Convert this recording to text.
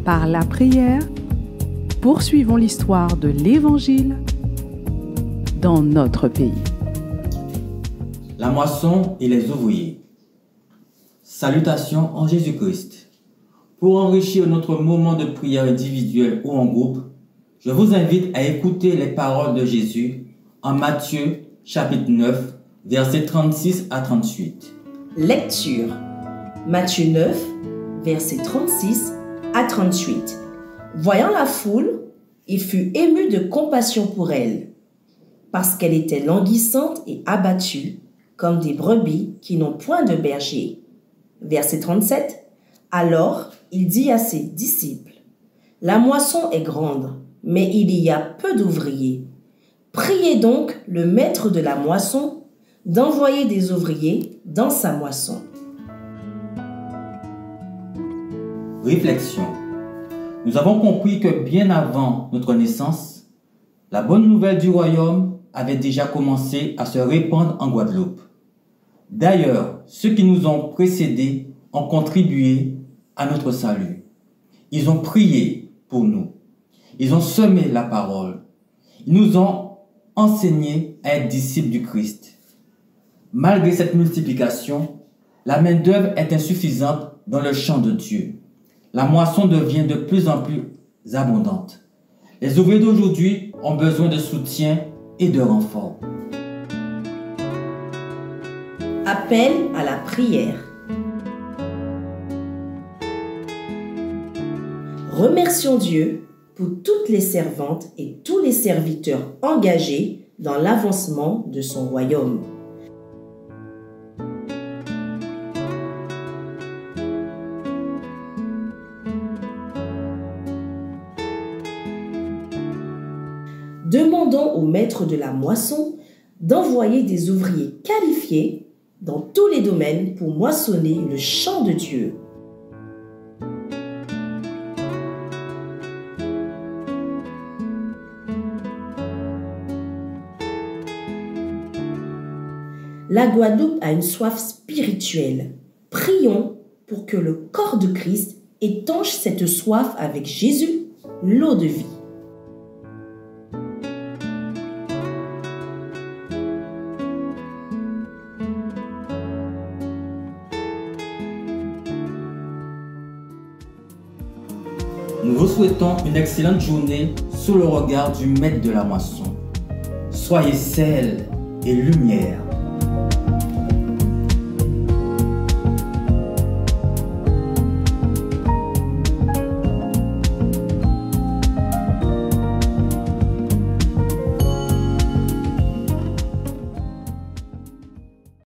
Par la prière, poursuivons l'histoire de l'Évangile dans notre pays. La moisson et les ouvriers. Salutations en Jésus-Christ. Pour enrichir notre moment de prière individuelle ou en groupe, je vous invite à écouter les paroles de Jésus en Matthieu chapitre 9, versets 36 à 38. Lecture. Matthieu 9, versets 36 à 38. Voyant la foule, il fut ému de compassion pour elle, parce qu'elle était languissante et abattue, comme des brebis qui n'ont point de berger. Verset 37. Alors, il dit à ses disciples, « La moisson est grande, mais il y a peu d'ouvriers. Priez donc le maître de la moisson d'envoyer des ouvriers dans sa moisson. » Réflexion. Nous avons compris que bien avant notre naissance, la bonne nouvelle du royaume avait déjà commencé à se répandre en Guadeloupe. D'ailleurs, ceux qui nous ont précédés ont contribué à notre salut. Ils ont prié pour nous. Ils ont semé la parole. Ils nous ont enseigné à être disciples du Christ. Malgré cette multiplication, la main-d'œuvre est insuffisante dans le champ de Dieu. La moisson devient de plus en plus abondante. Les ouvriers d'aujourd'hui ont besoin de soutien et de renfort. Appel à la prière. Remercions Dieu pour toutes les servantes et tous les serviteurs engagés dans l'avancement de son royaume. Demandons au maître de la moisson d'envoyer des ouvriers qualifiés dans tous les domaines pour moissonner le champ de Dieu. La Guadeloupe a une soif spirituelle. Prions pour que le corps de Christ étanche cette soif avec Jésus, l'eau de vie. Nous vous souhaitons une excellente journée sous le regard du maître de la moisson. Soyez sel et lumière.